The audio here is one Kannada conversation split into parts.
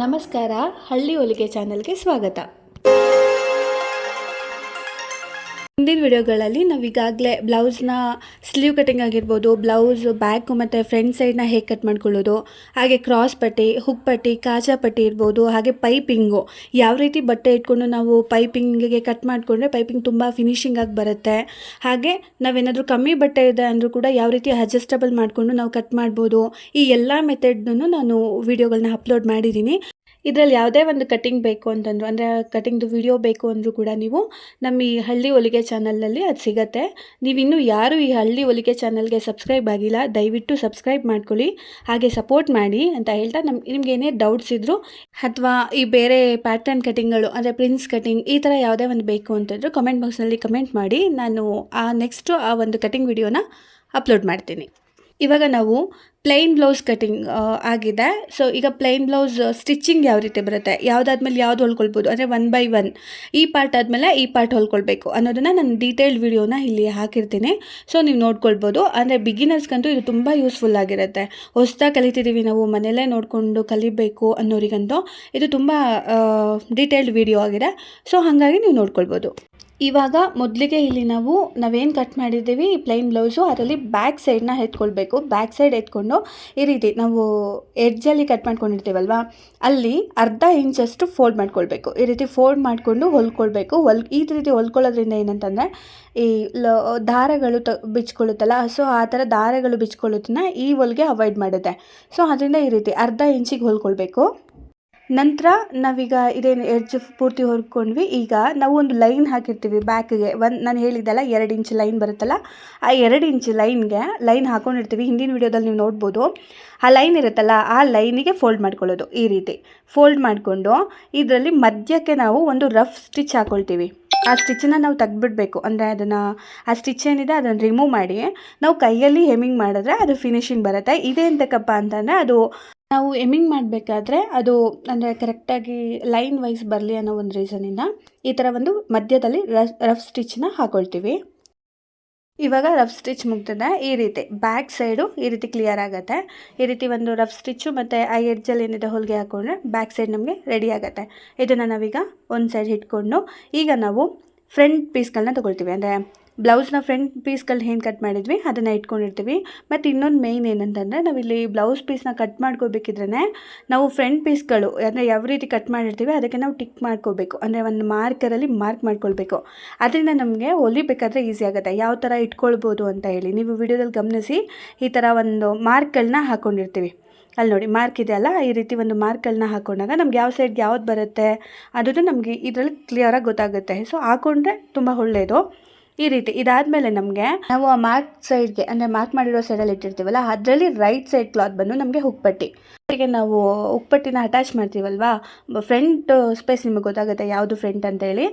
ನಮಸ್ಕಾರ. ಹಳ್ಳಿ ಹೊಲಿಗೆ ಚಾನಲ್ಗೆ ಸ್ವಾಗತ. ಹಿಂದಿನ ವಿಡಿಯೋಗಳಲ್ಲಿ ನಾವೀಗಾಗಲೇ ಬ್ಲೌಸ್ನ ಸ್ಲೀವ್ ಕಟಿಂಗ್ ಆಗಿರ್ಬೋದು, ಬ್ಲೌಸ್ ಬ್ಯಾಕು ಮತ್ತು ಫ್ರಂಟ್ ಸೈಡ್ನ ಹೇಗೆ ಕಟ್ ಮಾಡ್ಕೊಳ್ಳೋದು, ಹಾಗೆ ಕ್ರಾಸ್ ಪಟ್ಟಿ, ಹುಕ್ ಪಟ್ಟಿ, ಕಾಜಾ ಪಟ್ಟಿ ಇರ್ಬೋದು, ಹಾಗೆ ಪೈಪಿಂಗು ಯಾವ ರೀತಿ ಬಟ್ಟೆ ಇಟ್ಕೊಂಡು ನಾವು ಪೈಪಿಂಗಿಗೆ ಕಟ್ ಮಾಡಿಕೊಂಡ್ರೆ ಪೈಪಿಂಗ್ ತುಂಬ ಫಿನಿಶಿಂಗ್ ಆಗಿ ಬರುತ್ತೆ, ಹಾಗೆ ನಾವೇನಾದರೂ ಕಮ್ಮಿ ಬಟ್ಟೆ ಇದೆ ಅಂದರೂ ಕೂಡ ಯಾವ ರೀತಿ ಅಡ್ಜಸ್ಟಬಲ್ ಮಾಡಿಕೊಂಡು ನಾವು ಕಟ್ ಮಾಡ್ಬೋದು, ಈ ಎಲ್ಲ ಮೆಥಡನ್ನು ನಾನು ವಿಡಿಯೋಗಳನ್ನ ಅಪ್ಲೋಡ್ ಮಾಡಿದ್ದೀನಿ. ಇದರಲ್ಲಿ ಯಾವುದೇ ಒಂದು ಕಟಿಂಗ್ ಬೇಕು ಅಂತಂದ್ರು, ಅಂದರೆ ಕಟಿಂಗ್ದು ವಿಡಿಯೋ ಬೇಕು ಅಂದರೂ ಕೂಡ ನೀವು ನಮ್ಮ ಈ ಹಳ್ಳಿ ಹೊಲಿಗೆ ಚಾನಲಲ್ಲಿ ಅದು ಸಿಗುತ್ತೆ. ನೀವಿನ್ನೂ ಯಾರು ಈ ಹಳ್ಳಿ ಹೊಲಿಗೆ ಚಾನಲ್ಗೆ ಸಬ್ಸ್ಕ್ರೈಬ್ ಆಗಿಲ್ಲ, ದಯವಿಟ್ಟು ಸಬ್ಸ್ಕ್ರೈಬ್ ಮಾಡ್ಕೊಳ್ಳಿ, ಹಾಗೆ ಸಪೋರ್ಟ್ ಮಾಡಿ ಅಂತ ಹೇಳ್ತಾ ನಿಮ್ಗೆ ಏನೇ ಡೌಟ್ಸ್ ಇದ್ದರೂ ಅಥವಾ ಈ ಬೇರೆ ಪ್ಯಾಟರ್ನ್ ಕಟಿಂಗ್ಗಳು ಅಂದರೆ ಪ್ರಿನ್ಸ್ ಕಟಿಂಗ್ ಈ ಥರ ಯಾವುದೇ ಒಂದು ಬೇಕು ಅಂತಂದರೂ ಕಮೆಂಟ್ ಬಾಕ್ಸಲ್ಲಿ ಕಮೆಂಟ್ ಮಾಡಿ, ನಾನು ನೆಕ್ಸ್ಟು ಆ ಒಂದು ಕಟಿಂಗ್ ವಿಡಿಯೋನ ಅಪ್ಲೋಡ್ ಮಾಡ್ತೀನಿ. ಇವಾಗ ನಾವು ಪ್ಲೈನ್ ಬ್ಲೌಸ್ ಕಟಿಂಗ್ ಆಗಿದೆ. ಸೊ ಈಗ ಪ್ಲೈನ್ ಬ್ಲೌಸ್ ಸ್ಟಿಚಿಂಗ್ ಯಾವ ರೀತಿ ಬರುತ್ತೆ, ಯಾವುದಾದ್ಮೇಲೆ ಯಾವ್ದು ಹೊಲ್ಕೊಳ್ಬೋದು, ಅಂದರೆ 1 by 1 ಈ ಪಾರ್ಟ್ ಆದಮೇಲೆ ಈ ಪಾರ್ಟ್ ಹೊಲ್ಕೊಳ್ಬೇಕು ಅನ್ನೋದನ್ನು ನಾನು ಡೀಟೇಲ್ಡ್ ವಿಡಿಯೋನ ಇಲ್ಲಿ ಹಾಕಿರ್ತೀನಿ. ಸೊ ನೀವು ನೋಡ್ಕೊಳ್ಬೋದು. ಅಂದರೆ ಬಿಗಿನರ್ಸ್ಗಂತೂ ಇದು ತುಂಬ ಯೂಸ್ಫುಲ್ ಆಗಿರುತ್ತೆ. ಹೊಸ್ದಾಗಿ ಕಲಿತಿದ್ದೀವಿ ನಾವು, ಮನೆಯಲ್ಲೇ ನೋಡಿಕೊಂಡು ಕಲಿಬೇಕು ಅನ್ನೋರಿಗಂತೂ ಇದು ತುಂಬ ಡೀಟೇಲ್ಡ್ ವಿಡಿಯೋ ಆಗಿದೆ. ಸೊ ಹಾಗಾಗಿ ನೀವು ನೋಡ್ಕೊಳ್ಬೋದು. ಇವಾಗ ಮೊದಲಿಗೆ ಇಲ್ಲಿ ನಾವೇನು ಕಟ್ ಮಾಡಿದ್ದೀವಿ ಈ ಪ್ಲೈನ್ ಬ್ಲೌಸು, ಅದರಲ್ಲಿ ಬ್ಯಾಕ್ ಸೈಡ್ನ ಎತ್ಕೊಳ್ಬೇಕು. ಬ್ಯಾಕ್ ಸೈಡ್ ಎತ್ಕೊಂಡು ಈ ರೀತಿ ನಾವು ಎಡ್ಜಲ್ಲಿ ಕಟ್ ಮಾಡ್ಕೊಂಡಿರ್ತೀವಲ್ವ, ಅಲ್ಲಿ ಅರ್ಧ ಇಂಚಷ್ಟು ಫೋಲ್ಡ್ ಮಾಡ್ಕೊಳ್ಬೇಕು. ಈ ರೀತಿ ಫೋಲ್ಡ್ ಮಾಡಿಕೊಂಡು ಹೊಲ್ಕೊಳ್ಬೇಕು. ಈ ರೀತಿ ಹೊಲ್ಕೊಳ್ಳೋದ್ರಿಂದ ಏನಂತಂದರೆ ಈ ದಾರಗಳು ಬಿಚ್ಕೊಳ್ಳುತ್ತಲ್ಲ, ಸೊ ಆ ಥರ ದಾರಗಳು ಬಿಚ್ಕೊಳ್ಳೋದನ್ನ ಈ ಹೊಲಿಗೆ ಅವಾಯ್ಡ್ ಮಾಡುತ್ತೆ. ಸೊ ಅದರಿಂದ ಈ ರೀತಿ ಅರ್ಧ ಇಂಚಿಗೆ ಹೊಲ್ಕೊಳ್ಬೇಕು. ನಂತರ ನಾವೀಗ ಇದೇನು ಎಡ್ಜ್ ಪೂರ್ತಿ ಹೊರ್ಕೊಂಡ್ವಿ. ಈಗ ನಾವು ಒಂದು ಲೈನ್ ಹಾಕಿರ್ತೀವಿ ಬ್ಯಾಕ್ಗೆ, ನಾನು ಹೇಳಿದ್ದಲ್ಲ 2 ಇಂಚ್ ಲೈನ್ ಬರುತ್ತಲ್ಲ, ಆ 2 ಇಂಚ್ ಲೈನ್ ಹಾಕೊಂಡಿರ್ತೀವಿ. ಹಿಂದಿನ ವಿಡಿಯೋದಲ್ಲಿ ನೀವು ನೋಡ್ಬೋದು. ಆ ಲೈನ್ ಇರುತ್ತಲ್ಲ, ಆ ಲೈನಿಗೆ ಫೋಲ್ಡ್ ಮಾಡ್ಕೊಳ್ಳೋದು. ಈ ರೀತಿ ಫೋಲ್ಡ್ ಮಾಡಿಕೊಂಡು ಇದರಲ್ಲಿ ಮಧ್ಯಕ್ಕೆ ನಾವು ಒಂದು ರಫ್ ಸ್ಟಿಚ್ ಹಾಕ್ಕೊಳ್ತೀವಿ. ಆ ಸ್ಟಿಚ್ಚನ್ನು ನಾವು ತೆಗ್ದುಬಿಡ್ಬೇಕು. ಅಂದರೆ ಆ ಸ್ಟಿಚ್ ಏನಿದೆ ಅದನ್ನು ರಿಮೂವ್ ಮಾಡಿ ನಾವು ಕೈಯಲ್ಲಿ ಹೆಮ್ಮಿಂಗ್ ಮಾಡಿದ್ರೆ ಅದು ಫಿನಿಶಿಂಗ್ ಬರುತ್ತೆ. ಇದೇ ಎಂತಕ್ಕಪ್ಪ ಅಂತಂದರೆ ಅದು ನಾವು ಎಮ್ಮಿಂಗ್ ಮಾಡಬೇಕಾದ್ರೆ ಅದು ಅಂದರೆ ಕರೆಕ್ಟಾಗಿ ಲೈನ್ ವೈಸ್ ಬರಲಿ ಅನ್ನೋ ಒಂದು ರೀಸನಿಂದ ಈ ಥರ ಒಂದು ಮಧ್ಯದಲ್ಲಿ ರಫ್ ಸ್ಟಿಚ್ನ ಹಾಕ್ಕೊಳ್ತೀವಿ. ಇವಾಗ ರಫ್ ಸ್ಟಿಚ್ ಮುಗ್ತದೆ. ಈ ರೀತಿ ಬ್ಯಾಕ್ ಸೈಡು ಈ ರೀತಿ ಕ್ಲಿಯರ್ ಆಗುತ್ತೆ. ಈ ರೀತಿ ಒಂದು ರಫ್ ಸ್ಟಿಚ್ಚು ಮತ್ತು ಆ ಎಡ್ಜಲ್ಲಿ ಏನಿದೆ ಹೊಲಿಗೆ ಹಾಕ್ಕೊಂಡ್ರೆ ಬ್ಯಾಕ್ ಸೈಡ್ ನಮಗೆ ರೆಡಿ ಆಗುತ್ತೆ. ಇದನ್ನು ನಾವೀಗ ಒಂದು ಸೈಡ್ ಇಟ್ಕೊಂಡು ಈಗ ನಾವು ಫ್ರಂಟ್ ಪೀಸ್ಗಳನ್ನ ತೊಗೊಳ್ತೀವಿ. ಅಂದರೆ ಬ್ಲೌಸ್ನ ಫ್ರಂಟ್ ಪೀಸ್ಗಳನ್ನ ಏನು ಕಟ್ ಮಾಡಿದ್ವಿ ಅದನ್ನು ಇಟ್ಕೊಂಡಿರ್ತೀವಿ. ಮತ್ತು ಇನ್ನೊಂದು ಮೇಯ್ನ್ ಏನಂತಂದರೆ ನಾವಿಲ್ಲಿ ಬ್ಲೌಸ್ ಪೀಸ್ನ ಕಟ್ ಮಾಡ್ಕೋಬೇಕಿದ್ರೆ ನಾವು ಫ್ರಂಟ್ ಪೀಸ್ಗಳು ಅಂದರೆ ಯಾವ ರೀತಿ ಕಟ್ ಮಾಡಿರ್ತೀವಿ ಅದಕ್ಕೆ ನಾವು ಟಿಕ್ ಮಾಡ್ಕೋಬೇಕು. ಅಂದರೆ ಒಂದು ಮಾರ್ಕರಲ್ಲಿ ಮಾರ್ಕ್ ಮಾಡ್ಕೊಳ್ಬೇಕು. ಅದರಿಂದ ನಮಗೆ ಹೊಲಿಬೇಕಾದ್ರೆ ಈಸಿ ಆಗುತ್ತೆ. ಯಾವ ಥರ ಇಟ್ಕೊಳ್ಬೋದು ಅಂತ ಹೇಳಿ ನೀವು ವಿಡಿಯೋದಲ್ಲಿ ಗಮನಿಸಿ. ಈ ಥರ ಒಂದು ಮಾರ್ಕ್ಗಳನ್ನ ಹಾಕ್ಕೊಂಡಿರ್ತೀವಿ. ಅಲ್ಲಿ ನೋಡಿ ಮಾರ್ಕ್ ಇದೆ ಅಲ್ಲ, ಈ ರೀತಿ ಒಂದು ಮಾರ್ಕ್ಗಳನ್ನ ಹಾಕೊಂಡಾಗ ನಮ್ಗೆ ಯಾವ ಸೈಡ್ಗೆ ಯಾವ್ದು ಬರುತ್ತೆ ಅದನ್ನು ನಮಗೆ ಇದರಲ್ಲಿ ಕ್ಲಿಯರಾಗಿ ಗೊತ್ತಾಗುತ್ತೆ. ಸೊ ಹಾಕ್ಕೊಂಡ್ರೆ ತುಂಬ ಒಳ್ಳೆಯದು. ಈ ರೀತಿ ಇದಾದಮೇಲೆ ನಮಗೆ ನಾವು ಆ ಮಾರ್ಕ್ ಸೈಡ್ಗೆ ಅಂದರೆ ಮಾರ್ಕ್ ಮಾಡಿರೋ ಸೈಡಲ್ಲಿ ಇಟ್ಟಿರ್ತೀವಲ್ಲ ಅದರಲ್ಲಿ ರೈಟ್ ಸೈಡ್ ಕ್ಲಾತ್ ಬಂದು ನಮಗೆ ಹುಕ್ಪಟ್ಟಿ. ಹೀಗೆ ನಾವು ಹುಕ್ಪಟ್ಟಿನ ಅಟ್ಯಾಚ್ ಮಾಡ್ತೀವಲ್ವಾ, ಫ್ರಂಟ್ ಸ್ಪೇಸ್ ನಿಮಗೆ ಗೊತ್ತಾಗುತ್ತೆ ಯಾವುದು ಫ್ರಂಟ್ ಅಂತೇಳಿ.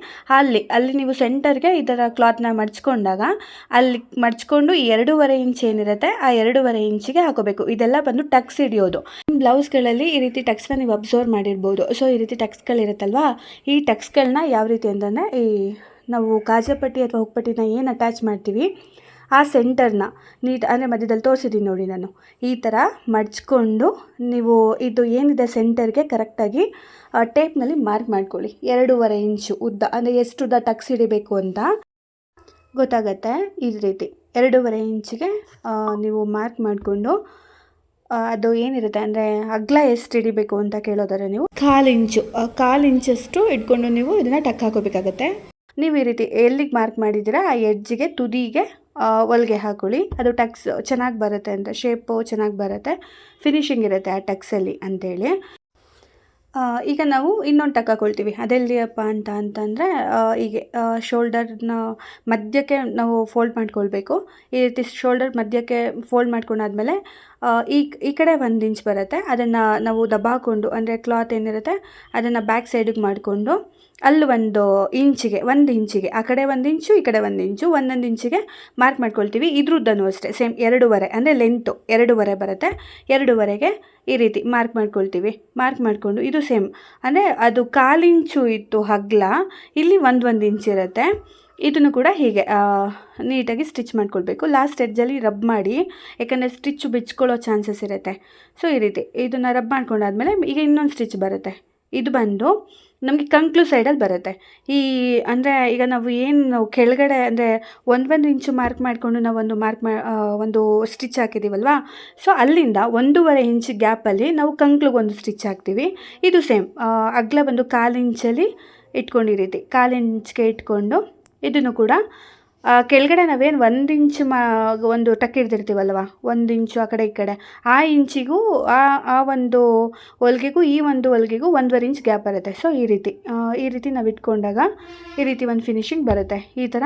ಅಲ್ಲಿ ನೀವು ಸೆಂಟರ್ಗೆ ಈ ಥರ ಕ್ಲಾತ್ನ ಮಡ್ಚ್ಕೊಂಡಾಗ ಅಲ್ಲಿ ಮಡ್ಚ್ಕೊಂಡು 2.5 ಇಂಚ್ ಏನಿರುತ್ತೆ ಆ 2.5 ಇಂಚಿಗೆ ಹಾಕೋಬೇಕು. ಇದೆಲ್ಲ ಬಂದು ಟಕ್ಸ್ ಹಿಡಿಯೋದು. ಬ್ಲೌಸ್ಗಳಲ್ಲಿ ಈ ರೀತಿ ಟಕ್ಸ್ನ ನೀವು ಅಬ್ಸರ್ವ್ ಮಾಡಿರ್ಬೋದು. ಸೊ ಈ ರೀತಿ ಟಕ್ಸ್ಗಳಿರುತ್ತಲ್ವಾ, ಈ ಟಕ್ಸ್ಗಳನ್ನ ಯಾವ ರೀತಿ ಅಂತಂದರೆ ಈ ನಾವು ಕಾಜಾಪಟ್ಟಿ ಅಥವಾ ಹುಕ್ಪಟ್ಟಿನ ಏನು ಅಟ್ಯಾಚ್ ಮಾಡ್ತೀವಿ ಆ ಸೆಂಟರ್ನ ಅಂದರೆ ಮಧ್ಯದಲ್ಲಿ ತೋರಿಸಿದ್ದೀನಿ ನೋಡಿ ನಾನು, ಈ ಥರ ಮಡ್ಚ್ಕೊಂಡು ನೀವು ಇದು ಏನಿದೆ ಸೆಂಟರ್ಗೆ ಕರೆಕ್ಟಾಗಿ ಟೇಪ್ನಲ್ಲಿ ಮಾರ್ಕ್ ಮಾಡ್ಕೊಳ್ಳಿ. 2.5 ಇಂಚು ಉದ್ದ, ಅಂದರೆ ಎಷ್ಟು ಉದ್ದ ಟಕ್ಸ್ ಹಿಡಿಬೇಕು ಅಂತ ಗೊತ್ತಾಗತ್ತೆ. ಈ ರೀತಿ 2.5 ಇಂಚಿಗೆ ನೀವು ಮಾರ್ಕ್ ಮಾಡಿಕೊಂಡು ಅದು ಏನಿರುತ್ತೆ ಅಂದರೆ ಅಗಲ ಎಷ್ಟು ಹಿಡಿಬೇಕು ಅಂತ ಕೇಳೋದಾದ್ರೆ ನೀವು 1/4 ಇಂಚಷ್ಟು ಇಟ್ಕೊಂಡು ನೀವು ಇದನ್ನು ಟಕ್ ಹಾಕೋಬೇಕಾಗತ್ತೆ. ನೀವು ಈ ರೀತಿ ಎಲ್ಲಿಗೆ ಮಾರ್ಕ್ ಮಾಡಿದ್ದೀರಾ ಆ ಎಡ್ಜಿಗೆ ತುದಿಗೆ ಹೊಲಿಗೆ ಹಾಕೊಳ್ಳಿ. ಅದು ಟಕ್ಸ್ ಚೆನ್ನಾಗಿ ಬರುತ್ತೆ ಅಂತ, ಶೇಪು ಚೆನ್ನಾಗಿ ಬರುತ್ತೆ, ಫಿನಿಶಿಂಗ್ ಇರುತ್ತೆ ಆ ಟಕ್ಸಲ್ಲಿ ಅಂಥೇಳಿ. ಈಗ ನಾವು ಇನ್ನೊಂದು ಟಕ್ ಹಾಕೊಳ್ತೀವಿ. ಅದೆಲ್ಲಿಯಪ್ಪ ಅಂತಂದರೆ ಹೀಗೆ ಶೋಲ್ಡರ್ನ ಮಧ್ಯಕ್ಕೆ ನಾವು ಫೋಲ್ಡ್ ಮಾಡ್ಕೊಳ್ಬೇಕು. ಈ ರೀತಿ ಶೋಲ್ಡರ್ ಮಧ್ಯಕ್ಕೆ ಫೋಲ್ಡ್ ಮಾಡ್ಕೊಂಡಾದ್ಮೇಲೆ ಈ ಕಡೆ 1 ಇಂಚ್ ಬರುತ್ತೆ, ಅದನ್ನು ನಾವು ದಬ್ಬಾಕೊಂಡು ಅಂದರೆ ಕ್ಲಾತ್ ಏನಿರುತ್ತೆ ಅದನ್ನು ಬ್ಯಾಕ್ ಸೈಡಿಗೆ ಮಾಡಿಕೊಂಡು ಅಲ್ಲಿ 1 ಇಂಚಿಗೆ ಆ ಕಡೆ 1 ಇಂಚು ಈ ಕಡೆ 1 ಇಂಚು 1 ಇಂಚಿಗೆ ಮಾರ್ಕ್ ಮಾಡ್ಕೊಳ್ತೀವಿ. ಇದ್ರದ್ದೂ ಅಷ್ಟೇ ಸೇಮ್ 2.5 ಅಂದರೆ ಲೆಂತು 2.5 ಬರುತ್ತೆ. 2.5ಗೆ ಈ ರೀತಿ ಮಾರ್ಕ್ ಮಾಡ್ಕೊಳ್ತೀವಿ. ಮಾರ್ಕ್ ಮಾಡಿಕೊಂಡು ಇದು ಸೇಮ್ ಅಂದರೆ ಅದು 1/4 ಇಂಚು ಇತ್ತು ಅಗಲ, ಇಲ್ಲಿ 1 ಇಂಚ್ ಇರುತ್ತೆ. ಇದನ್ನು ಕೂಡ ಹೀಗೆ ನೀಟಾಗಿ ಸ್ಟಿಚ್ ಮಾಡ್ಕೊಳ್ಬೇಕು. ಲಾಸ್ಟ್ ಎಡ್ಜಲ್ಲಿ ರಬ್ ಮಾಡಿ, ಯಾಕಂದರೆ ಸ್ಟಿಚ್ಚು ಬಿಚ್ಕೊಳ್ಳೋ ಚಾನ್ಸಸ್ ಇರುತ್ತೆ. ಸೊ ಈ ರೀತಿ ಇದನ್ನು ರಬ್ ಮಾಡ್ಕೊಂಡಾದ್ಮೇಲೆ ಈಗ ಇನ್ನೊಂದು ಸ್ಟಿಚ್ ಬರುತ್ತೆ. ಇದು ಬಂದು ನಮಗೆ ಕಂಕ್ಲು ಸೈಡಲ್ಲಿ ಬರುತ್ತೆ. ಅಂದರೆ ಈಗ ನಾವು ಏನು ಕೆಳಗಡೆ ಅಂದರೆ ಒಂದು ಇಂಚು ಮಾರ್ಕ್ ಮಾಡಿಕೊಂಡು ನಾವು ಒಂದು ಸ್ಟಿಚ್ ಹಾಕಿದ್ದೀವಲ್ವಾ, ಸೊ ಅಲ್ಲಿಂದ 1.5 ಇಂಚ್ ಗ್ಯಾಪಲ್ಲಿ ನಾವು ಕಂಕ್ಲಿಗೊಂದು ಸ್ಟಿಚ್ ಹಾಕ್ತೀವಿ. ಇದು ಸೇಮ್ ಅಗಲ ಬಂದು 1/4 ಇಂಚಲ್ಲಿ ಇಟ್ಕೊಂಡು ಈ ರೀತಿ 1/4 ಇಂಚ್ಗೆ ಇಟ್ಕೊಂಡು ಇದನ್ನು ಕೂಡ ಕೆಳಗಡೆ ನಾವೇನು 1 ಇಂಚ್ ಒಂದು ಟಕ್ ಹಿಡ್ದಿರ್ತೀವಲ್ವ, 1 ಇಂಚು ಆ ಕಡೆ ಈ ಕಡೆ, ಆ ಇಂಚಿಗೂ ಆ ಒಂದು ಹೊಲಿಗೆಗೂ ಈ ಒಂದು ಹೊಲಿಗೆಗೂ 1.5 ಇಂಚ್ ಗ್ಯಾಪ್ ಬರುತ್ತೆ. ಸೊ ಈ ರೀತಿ ನಾವು ಇಟ್ಕೊಂಡಾಗ ಈ ರೀತಿ ಒಂದು ಫಿನಿಶಿಂಗ್ ಬರುತ್ತೆ. ಈ ಥರ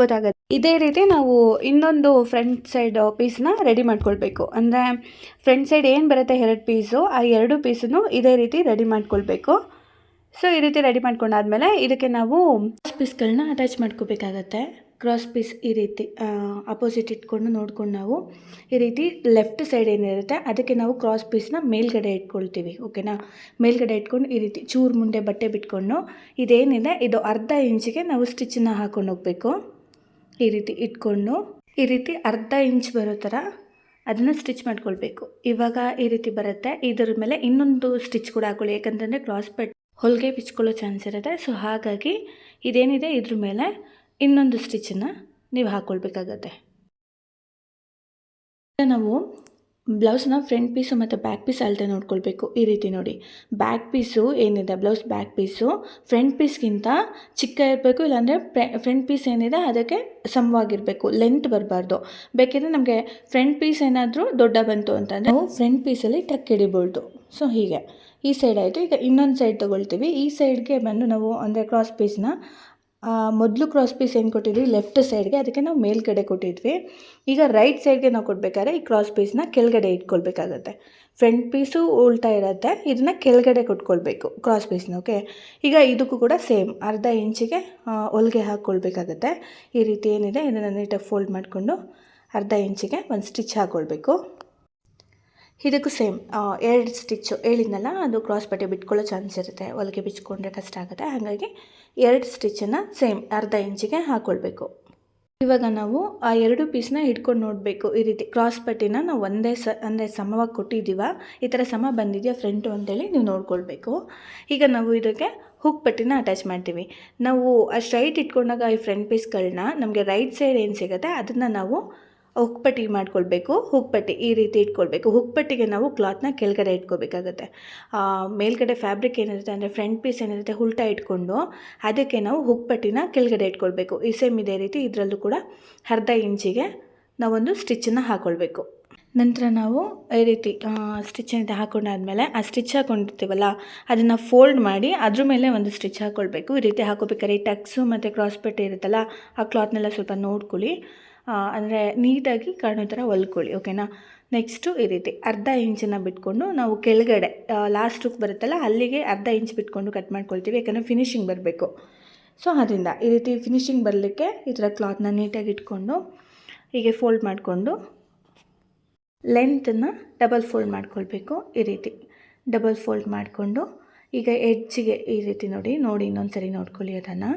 ಗೊತ್ತಾಗುತ್ತೆ. ಇದೇ ರೀತಿ ನಾವು ಇನ್ನೊಂದು ಫ್ರಂಟ್ ಸೈಡ್ ಪೀಸ್ನ ರೆಡಿ ಮಾಡ್ಕೊಳ್ಬೇಕು. ಅಂದರೆ ಫ್ರಂಟ್ ಸೈಡ್ ಏನು ಬರುತ್ತೆ 2 ಪೀಸು, ಆ 2 ಪೀಸನ್ನು ಇದೇ ರೀತಿ ರೆಡಿ ಮಾಡ್ಕೊಳ್ಬೇಕು. ಸೊ ಈ ರೀತಿ ರೆಡಿ ಮಾಡ್ಕೊಂಡಾದ್ಮೇಲೆ ಇದಕ್ಕೆ ನಾವು ಕ್ರಾಸ್ ಪೀಸ್ಗಳನ್ನ ಅಟ್ಯಾಚ್ ಮಾಡ್ಕೋಬೇಕಾಗತ್ತೆ. ಕ್ರಾಸ್ ಪೀಸ್ ಈ ರೀತಿ ಅಪೋಸಿಟ್ ಇಟ್ಕೊಂಡು ನೋಡ್ಕೊಂಡು ನಾವು ಈ ರೀತಿ ಲೆಫ್ಟ್ ಸೈಡ್ ಏನಿರುತ್ತೆ ಅದಕ್ಕೆ ನಾವು ಕ್ರಾಸ್ ಪೀಸ್ನ ಮೇಲ್ಗಡೆ ಇಟ್ಕೊಳ್ತೀವಿ. ಓಕೆನಾ, ಮೇಲ್ಗಡೆ ಇಟ್ಕೊಂಡು ಈ ರೀತಿ ಚೂರು ಮುಂದೆ ಬಟ್ಟೆ ಬಿಟ್ಕೊಂಡು ಇದೇನಿದೆ ಇದು 1/2 ಇಂಚಿಗೆ ನಾವು ಸ್ಟಿಚ್ಚನ್ನ ಹಾಕೊಂಡು ಹೋಗಬೇಕು. ಈ ರೀತಿ ಇಟ್ಕೊಂಡು ಈ ರೀತಿ 1/2 ಇಂಚ್ ಬರೋ ಥರ ಅದನ್ನು ಸ್ಟಿಚ್ ಮಾಡ್ಕೊಳ್ಬೇಕು. ಇವಾಗ ಈ ರೀತಿ ಬರುತ್ತೆ. ಇದರ ಮೇಲೆ ಇನ್ನೊಂದು ಸ್ಟಿಚ್ ಕೂಡ ಹಾಕೊಳ್ಳಿ, ಯಾಕಂತಂದರೆ ಕ್ರಾಸ್ ಪೆಟ್ ಹೊಲಿಗೆ ಬಿಚ್ಕೊಳ್ಳೋ ಚಾನ್ಸ್ ಇರುತ್ತೆ. ಸೊ ಹಾಗಾಗಿ ಇದೇನಿದೆ ಇದ್ರ ಮೇಲೆ ಇನ್ನೊಂದು ಸ್ಟಿಚ್ಚನ್ನು ನೀವು ಹಾಕ್ಕೊಳ್ಬೇಕಾಗತ್ತೆ. ನಾವು ಬ್ಲೌಸ್ನ ಫ್ರಂಟ್ ಪೀಸು ಮತ್ತು ಬ್ಯಾಕ್ ಪೀಸ್ ಅಳತೆ ನೋಡ್ಕೊಳ್ಬೇಕು. ಈ ರೀತಿ ನೋಡಿ, ಬ್ಯಾಕ್ ಪೀಸು ಏನಿದೆ ಬ್ಲೌಸ್ ಬ್ಯಾಕ್ ಪೀಸು ಫ್ರಂಟ್ ಪೀಸ್ಗಿಂತ ಚಿಕ್ಕ ಇರಬೇಕು, ಇಲ್ಲಾಂದರೆ ಫ್ರಂಟ್ ಪೀಸ್ ಏನಿದೆ ಅದಕ್ಕೆ ಸಮವಾಗಿರಬೇಕು, ಲೆಂತ್ ಬರಬಾರ್ದು. ಬೇಕಿದ್ರೆ ನಮಗೆ ಫ್ರಂಟ್ ಪೀಸ್ ಏನಾದರೂ ದೊಡ್ಡ ಬಂತು ಅಂತಂದರೆ ನಾವು ಫ್ರಂಟ್ ಪೀಸಲ್ಲಿ ಟಕ್ ಹಿಡಿಬೋದು. ಸೊ ಹೀಗೆ ಈ ಸೈಡ್ ಆಯಿತು. ಈಗ ಇನ್ನೊಂದು ಸೈಡ್ ತೊಗೊಳ್ತೀವಿ. ಈ ಸೈಡ್ಗೆ ಬಂದು ನಾವು ಅಂದರೆ ಕ್ರಾಸ್ ಪೀಸ್ನ ಮೊದಲು ಕ್ರಾಸ್ ಪೀಸ್ ಏನು ಕೊಟ್ಟಿದ್ವಿ ಲೆಫ್ಟ್ ಸೈಡ್ಗೆ, ಅದಕ್ಕೆ ನಾವು ಮೇಲ್ಗಡೆ ಕೊಟ್ಟಿದ್ವಿ. ಈಗ ರೈಟ್ ಸೈಡ್ಗೆ ನಾವು ಕೊಡಬೇಕಾದ್ರೆ ಈ ಕ್ರಾಸ್ ಪೀಸ್ನ ಕೆಳಗಡೆ ಇಟ್ಕೊಳ್ಬೇಕಾಗತ್ತೆ. ಫ್ರಂಟ್ ಪೀಸು ಉಲ್ಟಾ ಇರುತ್ತೆ, ಇದನ್ನು ಕೆಳಗಡೆ ಕೊಟ್ಕೊಳ್ಬೇಕು ಕ್ರಾಸ್ ಪೀಸ್ನ. ಓಕೆ, ಈಗ ಇದಕ್ಕೂ ಕೂಡ ಸೇಮ್ 1/2 ಇಂಚಿಗೆ ಹೊಲಿಗೆ ಹಾಕ್ಕೊಳ್ಬೇಕಾಗತ್ತೆ. ಈ ರೀತಿ ಏನಿದೆ ಇದನ್ನು ನೀಟಾಗಿ ಫೋಲ್ಡ್ ಮಾಡಿಕೊಂಡು 1/2 ಇಂಚಿಗೆ ಒಂದು ಸ್ಟಿಚ್ ಹಾಕ್ಕೊಳ್ಬೇಕು. ಇದಕ್ಕೂ ಸೇಮ್ 2 ಸ್ಟಿಚ್ಚು ಹೇಳಿದ್ನಲ್ಲ, ಅದು ಕ್ರಾಸ್ ಬಟ್ಟೆ ಬಿಟ್ಕೊಳ್ಳೋ ಚಾನ್ಸ್ ಇರುತ್ತೆ, ಹೊಲಿಗೆ ಬಿಚ್ಕೊಂಡ್ರೆ ಕಷ್ಟ ಆಗುತ್ತೆ. ಹಾಗಾಗಿ 2 ಸ್ಟಿಚ್ಚನ್ನು ಸೇಮ್ 1/2 ಇಂಚಿಗೆ ಹಾಕ್ಕೊಳ್ಬೇಕು. ಇವಾಗ ನಾವು ಆ 2 ಪೀಸ್ನ ಹಿಡ್ಕೊಂಡು ನೋಡಬೇಕು. ಈ ರೀತಿ ಕ್ರಾಸ್ ಪಟ್ಟಿನ ನಾವು ಒಂದೇ ಅಂದರೆ ಸಮವಾಗಿ ಕೊಟ್ಟಿದ್ದೀವ, ಈ ಥರ ಸಮ ಬಂದಿದೆಯಾ ಫ್ರಂಟು ಅಂತೇಳಿ ನೀವು ನೋಡ್ಕೊಳ್ಬೇಕು. ಈಗ ನಾವು ಇದಕ್ಕೆ ಹುಕ್ ಪಟ್ಟಿನ ಅಟ್ಯಾಚ್ ಮಾಡ್ತೀವಿ. ನಾವು ಆ ಸ್ಟ್ರೈಟ್ ಇಟ್ಕೊಂಡಾಗ ಈ ಫ್ರಂಟ್ ಪೀಸ್ಗಳನ್ನ ನಮಗೆ ರೈಟ್ ಸೈಡ್ ಏನು ಸಿಗುತ್ತೆ ಅದನ್ನು ನಾವು ಹುಕ್ ಪಟ್ಟಿ ಮಾಡ್ಕೊಳ್ಬೇಕು. ಹುಕ್ ಪಟ್ಟಿ ಈ ರೀತಿ ಇಟ್ಕೊಳ್ಬೇಕು. ಹುಕ್ ಪಟ್ಟಿಗೆ ನಾವು ಕ್ಲಾತ್ನ ಕೆಳಗಡೆ ಇಟ್ಕೋಬೇಕಾಗುತ್ತೆ. ಮೇಲ್ಗಡೆ ಫ್ಯಾಬ್ರಿಕ್ ಏನಿರುತ್ತೆ ಅಂದರೆ ಫ್ರಂಟ್ ಪೀಸ್ ಏನಿರುತ್ತೆ ಉಲ್ಟಾ ಇಟ್ಕೊಂಡು ಅದಕ್ಕೆ ನಾವು ಹುಕ್ ಪಟ್ಟಿನ ಕೆಳಗಡೆ ಇಟ್ಕೊಳ್ಬೇಕು. ಈ ಸೇಮ್ ಇದೇ ರೀತಿ ಇದರಲ್ಲೂ ಕೂಡ 1/2 ಇಂಚಿಗೆ ನಾವೊಂದು ಸ್ಟಿಚ್ಚನ್ನು ಹಾಕ್ಕೊಳ್ಬೇಕು. ನಂತರ ನಾವು ಈ ರೀತಿ ಸ್ಟಿಚ್ ಅಂತ ಹಾಕೊಂಡಾದ್ಮೇಲೆ ಆ ಸ್ಟಿಚ್ ಹಾಕ್ಕೊಂಡಿರ್ತೀವಲ್ಲ ಅದನ್ನು ಫೋಲ್ಡ್ ಮಾಡಿ ಅದ್ರ ಮೇಲೆ ಒಂದು ಸ್ಟಿಚ್ ಹಾಕ್ಕೊಳ್ಬೇಕು. ಈ ರೀತಿ ಹಾಕೋಬೇಕಾದ್ರೆ ಈ ಟಕ್ಸು ಮತ್ತು ಕ್ರಾಸ್ ಪಟ್ಟಿ ಇರುತ್ತಲ್ಲ ಆ ಕ್ಲಾತ್ನೆಲ್ಲ ಸ್ವಲ್ಪ ನೋಡ್ಕೊಳ್ಳಿ, ಅಂದರೆ ನೀಟಾಗಿ ಕಾಣೋ ಥರ ಹೊಲ್ಕೊಳ್ಳಿ. ಓಕೆನಾ. ನೆಕ್ಸ್ಟು ಈ ರೀತಿ 1/2 ಇಂಚನ್ನು ಬಿಟ್ಕೊಂಡು ನಾವು ಕೆಳಗಡೆ ಲಾಸ್ಟ್ ಹುಕ್ ಬರುತ್ತಲ್ಲ ಅಲ್ಲಿಗೆ 1/2 ಇಂಚ್ ಬಿಟ್ಕೊಂಡು ಕಟ್ ಮಾಡ್ಕೊಳ್ತೀವಿ, ಯಾಕಂದರೆ ಫಿನಿಶಿಂಗ್ ಬರಬೇಕು. ಸೊ ಅದರಿಂದ ಈ ರೀತಿ ಫಿನಿಶಿಂಗ್ ಬರಲಿಕ್ಕೆ ಈ ಥರ ಕ್ಲಾತ್ನ ನೀಟಾಗಿ ಇಟ್ಕೊಂಡು ಹೀಗೆ ಫೋಲ್ಡ್ ಮಾಡಿಕೊಂಡು ಲೆಂತನ್ನು ಡಬಲ್ ಫೋಲ್ಡ್ ಮಾಡ್ಕೊಳ್ಬೇಕು. ಈ ರೀತಿ ಡಬಲ್ ಫೋಲ್ಡ್ ಮಾಡಿಕೊಂಡು ಈಗ ಎಡ್ಜಿಗೆ ಈ ರೀತಿ ನೋಡಿ ಇನ್ನೊಂದು ಸರಿ ನೋಡ್ಕೊಳ್ಳಿ. ಅದನ್ನು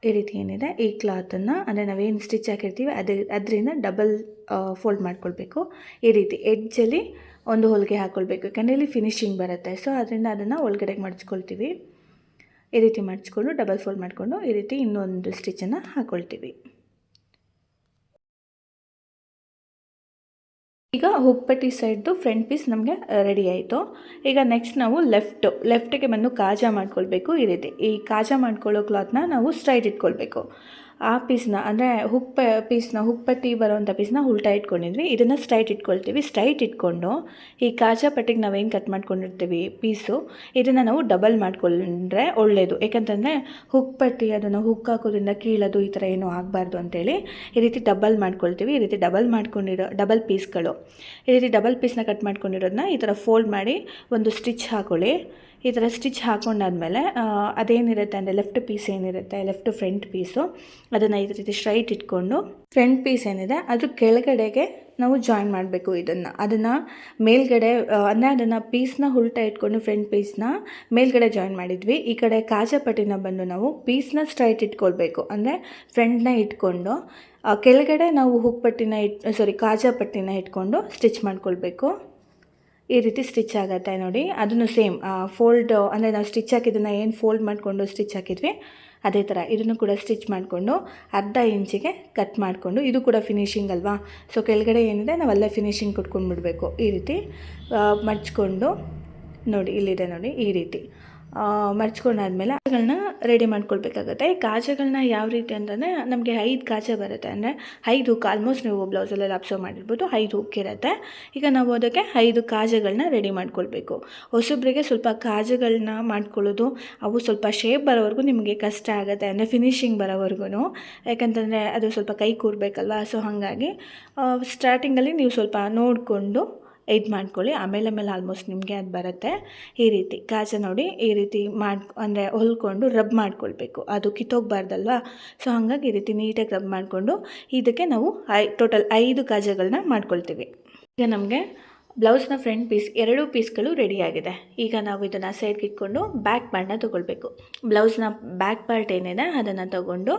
ಈ ರೀತಿ ಏನಿದೆ ಈ ಕ್ಲಾತನ್ನು ಅಂದರೆ ನಾವೇನು ಸ್ಟಿಚ್ ಹಾಕಿರ್ತೀವಿ ಅದರಿಂದ ಡಬಲ್ ಫೋಲ್ಡ್ ಮಾಡ್ಕೊಳ್ಬೇಕು. ಈ ರೀತಿ ಎಡ್ಜಲ್ಲಿ ಒಂದು ಹೊಲಿಗೆ ಹಾಕ್ಕೊಳ್ಬೇಕು, ಯಾಕಂದರೆ ಇಲ್ಲಿ ಫಿನಿಶಿಂಗ್ ಬರುತ್ತೆ. ಸೊ ಅದರಿಂದ ಅದನ್ನು ಒಳಗಡೆಗೆ ಮಡ್ಚ್ಕೊಳ್ತೀವಿ. ಈ ರೀತಿ ಮಡ್ಚ್ಕೊಂಡು ಡಬಲ್ ಫೋಲ್ಡ್ ಮಾಡಿಕೊಂಡು ಈ ರೀತಿ ಇನ್ನೊಂದು ಸ್ಟಿಚ್ಚನ್ನು ಹಾಕ್ಕೊಳ್ತೀವಿ. ಈಗ ಹುಕ್ ಪಟ್ಟಿ ಸೈಡ್ದು ಫ್ರಂಟ್ ಪೀಸ್ ನಮಗೆ ರೆಡಿ ಆಯಿತು. ಈಗ ನೆಕ್ಸ್ಟ್ ನಾವು ಲೆಫ್ಟಿಗೆ ಬಂದು ಕಾಜಾ ಮಾಡ್ಕೊಳ್ಬೇಕು. ಈ ರೀತಿ ಈ ಕಾಜಾ ಮಾಡ್ಕೊಳ್ಳೋ ಕ್ಲಾತ್ನ ನಾವು ಸ್ಟ್ರೈಟ್ ಇಟ್ಕೊಳ್ಬೇಕು. ಆ ಪೀಸ್ನ ಅಂದರೆ ಹುಕ್ ಪಟ್ಟಿ ಬರೋವಂಥ ಪೀಸ್ನ ಉಲ್ಟಾ ಇಟ್ಕೊಂಡಿದ್ವಿ, ಇದನ್ನು ಸ್ಟ್ರೈಟ್ ಇಟ್ಕೊಳ್ತೀವಿ. ಸ್ಟ್ರೈಟ್ ಇಟ್ಕೊಂಡು ಈ ಕಾಜಾ ಪಟ್ಟಿಗೆ ನಾವೇನು ಕಟ್ ಮಾಡ್ಕೊಂಡಿರ್ತೀವಿ ಪೀಸು ಇದನ್ನು ನಾವು ಡಬಲ್ ಮಾಡ್ಕೊಂಡ್ರೆ ಒಳ್ಳೆಯದು. ಯಾಕಂತಂದರೆ ಹುಕ್ ಪಟ್ಟಿ ಅದನ್ನು ಹುಕ್ ಹಾಕೋದ್ರಿಂದ ಕೀಳೋದು ಈ ಥರ ಏನೂ ಆಗಬಾರ್ದು ಅಂತೇಳಿ ಈ ರೀತಿ ಡಬಲ್ ಮಾಡ್ಕೊಳ್ತೀವಿ. ಈ ರೀತಿ ಡಬಲ್ ಪೀಸ್ಗಳು ಈ ರೀತಿ ಡಬಲ್ ಪೀಸ್ನ ಕಟ್ ಮಾಡ್ಕೊಂಡಿರೋದನ್ನ ಈ ಥರ ಫೋಲ್ಡ್ ಮಾಡಿ ಒಂದು ಸ್ಟಿಚ್ ಹಾಕೊಳ್ಳಿ. ಈ ಥರ ಸ್ಟಿಚ್ ಹಾಕೊಂಡಾದ್ಮೇಲೆ ಅದೇನಿರುತ್ತೆ ಅಂದರೆ ಲೆಫ್ಟ್ ಪೀಸ್ ಏನಿರುತ್ತೆ, ಲೆಫ್ಟ್ ಫ್ರಂಟ್ ಪೀಸು, ಅದನ್ನು ಈ ರೀತಿ ಸ್ಟ್ರೈಟ್ ಇಟ್ಕೊಂಡು ಫ್ರಂಟ್ ಪೀಸ್ ಏನಿದೆ ಅದ್ರ ಕೆಳಗಡೆಗೆ ನಾವು ಜಾಯಿನ್ ಮಾಡಬೇಕು. ಅದನ್ನು ಮೇಲ್ಗಡೆ ಅಂದರೆ ಅದನ್ನು ಪೀಸ್ನ ಉಲ್ಟಾ ಇಟ್ಕೊಂಡು ಫ್ರಂಟ್ ಪೀಸ್ನ ಮೇಲ್ಗಡೆ ಜಾಯಿನ್ ಮಾಡಿದ್ವಿ. ಈ ಕಡೆ ಕಾಜಾಪಟ್ಟಿನ ಬಂದು ನಾವು ಪೀಸ್ನ ಸ್ಟ್ರೈಟ್ ಇಟ್ಕೊಳ್ಬೇಕು, ಅಂದರೆ ಫ್ರಂಟ್ನ ಇಟ್ಕೊಂಡು ಕೆಳಗಡೆ ನಾವು ಹುಕ್ ಪಟ್ಟಿನ ಕಾಜಾಪಟ್ಟಿನ ಇಟ್ಕೊಂಡು ಸ್ಟಿಚ್ ಮಾಡ್ಕೊಳ್ಬೇಕು. ಈ ರೀತಿ ಸ್ಟಿಚ್ ಆಗುತ್ತೆ ನೋಡಿ. ಅದನ್ನು ಸೇಮ್ ಫೋಲ್ಡ್ ಅಂದರೆ ನಾವು ಸ್ಟಿಚ್ ಹಾಕಿದ್ದನ್ನು ಏನು ಫೋಲ್ಡ್ ಮಾಡಿಕೊಂಡು ಸ್ಟಿಚ್ ಹಾಕಿದ್ವಿ ಅದೇ ಥರ ಇದನ್ನು ಕೂಡ ಸ್ಟಿಚ್ ಮಾಡಿಕೊಂಡು ಅರ್ಧ ಇಂಚಿಗೆ ಕಟ್ ಮಾಡಿಕೊಂಡು, ಇದು ಕೂಡ ಫಿನಿಶಿಂಗ್ ಅಲ್ವಾ, ಸೊ ಕೆಳಗಡೆ ಏನಿದೆ ನಾವೆಲ್ಲ ಫಿನಿಶಿಂಗ್ ಕೊಟ್ಕೊಂಡು ಬಿಡಬೇಕು. ಈ ರೀತಿ ಮಡ್ಚ್ಕೊಂಡು ನೋಡಿ, ಇಲ್ಲಿದೆ ನೋಡಿ, ಈ ರೀತಿ ಮಡ್ಚ್ಕೊಂಡಾದ್ಮೇಲೆ ಕಾಜಗಳನ್ನ ರೆಡಿ ಮಾಡ್ಕೊಳ್ಬೇಕಾಗುತ್ತೆ. ಈ ಕಾಜಗಳನ್ನ ಯಾವ ರೀತಿ ಅಂತಂದರೆ ನಮಗೆ 5 ಕಾಜ ಬರುತ್ತೆ, ಅಂದರೆ 5 ಹುಕ್, ಆಲ್ಮೋಸ್ಟ್ ನೀವು ಬ್ಲೌಸಲ್ಲೆಲ್ಲ ಅಬ್ಸರ್ವ್ ಮಾಡಿರ್ಬೋದು 5 ಹುಕ್ ಇರುತ್ತೆ. ಈಗ ನಾವು ಅದಕ್ಕೆ 5 ಕಾಜಗಳನ್ನ ರೆಡಿ ಮಾಡ್ಕೊಳ್ಬೇಕು. ಹೊಸಬ್ರಿಗೆ ಸ್ವಲ್ಪ ಕಾಜಗಳನ್ನ ಮಾಡ್ಕೊಳ್ಳೋದು ಅವು ಸ್ವಲ್ಪ ಶೇಪ್ ಬರೋವರೆಗೂ ನಿಮಗೆ ಕಷ್ಟ ಆಗುತ್ತೆ, ಅಂದರೆ ಫಿನಿಶಿಂಗ್ ಬರೋವರೆಗೂ, ಯಾಕಂತಂದರೆ ಅದು ಸ್ವಲ್ಪ ಕೈ ಕೂರಬೇಕಲ್ವ. ಸೊ ಹಾಗಾಗಿ ಸ್ಟಾರ್ಟಿಂಗಲ್ಲಿ ನೀವು ಸ್ವಲ್ಪ ನೋಡಿಕೊಂಡು ಇದು ಮಾಡ್ಕೊಳ್ಳಿ, ಆಮೇಲೆ ಆಲ್ಮೋಸ್ಟ್ ನಿಮಗೆ ಅದು ಬರುತ್ತೆ. ಈ ರೀತಿ ಕಾಜ ನೋಡಿ, ಈ ರೀತಿ ಅಂದರೆ ಹೊಲ್ಕೊಂಡು ರಬ್ ಮಾಡ್ಕೊಳ್ಬೇಕು, ಅದು ಕಿತ್ತೋಗಬಾರ್ದಲ್ವ. ಸೊ ಹಾಗಾಗಿ ಈ ರೀತಿ ನೀಟಾಗಿ ರಬ್ ಮಾಡಿಕೊಂಡು ಇದಕ್ಕೆ ನಾವು ಟೋಟಲ್ 5 ಕಾಜಗಳನ್ನ ಮಾಡ್ಕೊಳ್ತೀವಿ. ಈಗ ನಮಗೆ ಬ್ಲೌಸ್ನ ಫ್ರಂಟ್ ಪೀಸ್ 2 ಪೀಸ್ಗಳು ರೆಡಿಯಾಗಿದೆ. ಈಗ ನಾವು ಇದನ್ನು ಸೈಡ್ಗೆ ಇಟ್ಕೊಂಡು ಬ್ಯಾಕ್ ಪಾರ್ಟ್ನ ತೊಗೊಳ್ಬೇಕು. ಬ್ಲೌಸ್ನ ಬ್ಯಾಕ್ ಪಾರ್ಟ್ ಏನಿದೆ ಅದನ್ನು ತೊಗೊಂಡು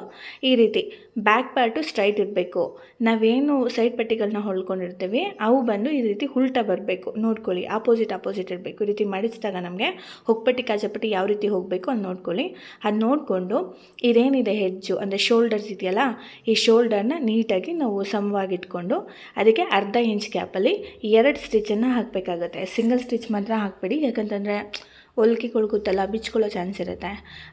ಈ ರೀತಿ ಬ್ಯಾಕ್ ಪಾರ್ಟು ಸ್ಟ್ರೈಟ್ ಇರಬೇಕು. ನಾವೇನು ಸೈಡ್ ಪಟ್ಟಿಗಳನ್ನ ಹೊಲ್ಕೊಂಡಿರ್ತೀವಿ ಅವು ಬಂದು ಈ ರೀತಿ ಉಲ್ಟಾ ಬರಬೇಕು, ನೋಡ್ಕೊಳ್ಳಿ, ಆಪೋಸಿಟ್ ಇರಬೇಕು. ಈ ರೀತಿ ಮಡಿಸಿದಾಗ ನಮಗೆ ಹೊಕ್ಪಟ್ಟಿ ಕಾಜಪಟ್ಟಿ ಯಾವ ರೀತಿ ಹೋಗಬೇಕು ಅದು ನೋಡ್ಕೊಳ್ಳಿ. ಅದು ನೋಡಿಕೊಂಡು ಇದೇನಿದೆ ಹೆಡ್ಜು ಅಂದರೆ ಶೋಲ್ಡರ್ಸ್ ಇದೆಯಲ್ಲ, ಈ ಶೋಲ್ಡರ್ನ ನೀಟಾಗಿ ನಾವು ಸಮವಾಗಿಟ್ಕೊಂಡು ಅದಕ್ಕೆ ಅರ್ಧ ಇಂಚ್ ಗ್ಯಾಪಲ್ಲಿ 2 ಸ್ಟಿಚ್ಚನ್ನು ಹಾಕಬೇಕಾಗುತ್ತೆ. ಸಿಂಗಲ್ ಸ್ಟಿಚ್ ಮಾತ್ರ ಹಾಕಬೇಡಿ, ಯಾಕಂತಂದರೆ ಹೊಲ್ಕೆ ಕೊಳ್ಗುತ್ತಲ್ಲ, ಬಿಚ್ಕೊಳ್ಳೋ ಚಾನ್ಸ್ ಇರುತ್ತೆ.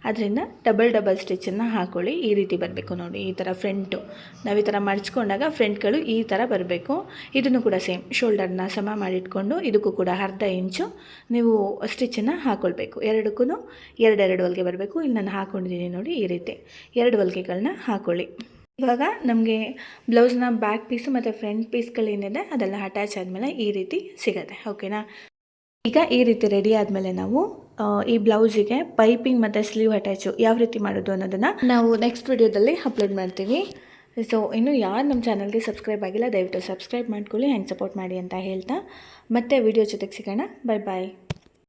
ಅದರಿಂದ ಡಬಲ್ ಸ್ಟಿಚ್ಚನ್ನು ಹಾಕ್ಕೊಳ್ಳಿ. ಈ ರೀತಿ ಬರಬೇಕು ನೋಡಿ, ಈ ಥರ ಫ್ರಂಟು ನಾವು ಈ ಥರ ಮಡ್ಚ್ಕೊಂಡಾಗ ಫ್ರಂಟ್ಗಳು ಈ ಥರ ಬರಬೇಕು. ಇದನ್ನು ಕೂಡ ಸೇಮ್ ಶೋಲ್ಡರ್ನ ಸಮ ಮಾಡಿಟ್ಕೊಂಡು ಇದಕ್ಕೂ ಕೂಡ ಅರ್ಧ ಇಂಚು ನೀವು ಸ್ಟಿಚ್ಚನ್ನು ಹಾಕ್ಕೊಳ್ಬೇಕು. ಎರಡಕ್ಕೂ 2 ಹೊಲಿಗೆ ಬರಬೇಕು. ಇಲ್ಲಿ ನಾನು ಹಾಕ್ಕೊಂಡಿದ್ದೀನಿ ನೋಡಿ, ಈ ರೀತಿ 2 ಹೊಲಿಗೆಗಳನ್ನ ಹಾಕ್ಕೊಳ್ಳಿ. ಇವಾಗ ನಮಗೆ ಬ್ಲೌಸ್ನ ಬ್ಯಾಕ್ ಪೀಸು ಮತ್ತು ಫ್ರಂಟ್ ಪೀಸ್ಗಳೇನಿದೆ ಅದೆಲ್ಲ ಅಟ್ಯಾಚ್ ಆದಮೇಲೆ ಈ ರೀತಿ ಸಿಗುತ್ತೆ, ಓಕೆನಾ. ಈಗ ಈ ರೀತಿ ರೆಡಿ ಆದಮೇಲೆ ನಾವು ಈ ಬ್ಲೌಸಿಗೆ ಪೈಪಿಂಗ್ ಮತ್ತು ಸ್ಲೀವ್ ಅಟ್ಯಾಚು ಯಾವ ರೀತಿ ಮಾಡೋದು ಅನ್ನೋದನ್ನು ನಾವು ನೆಕ್ಸ್ಟ್ ವಿಡಿಯೋದಲ್ಲಿ ಅಪ್ಲೋಡ್ ಮಾಡ್ತೀವಿ. ಸೊ ಇನ್ನು ಯಾರು ನಮ್ಮ ಚಾನಲ್ಗೆ ಸಬ್ಸ್ಕ್ರೈಬ್ ಆಗಿಲ್ಲ ದಯವಿಟ್ಟು ಸಬ್ಸ್ಕ್ರೈಬ್ ಮಾಡ್ಕೊಳ್ಳಿ, ಹ್ಯಾಂಡ್ ಸಪೋರ್ಟ್ ಮಾಡಿ ಅಂತ ಹೇಳ್ತಾ ಮತ್ತೆ ವಿಡಿಯೋ ಜೊತೆಗೆ ಸಿಗೋಣ. ಬಾಯ್.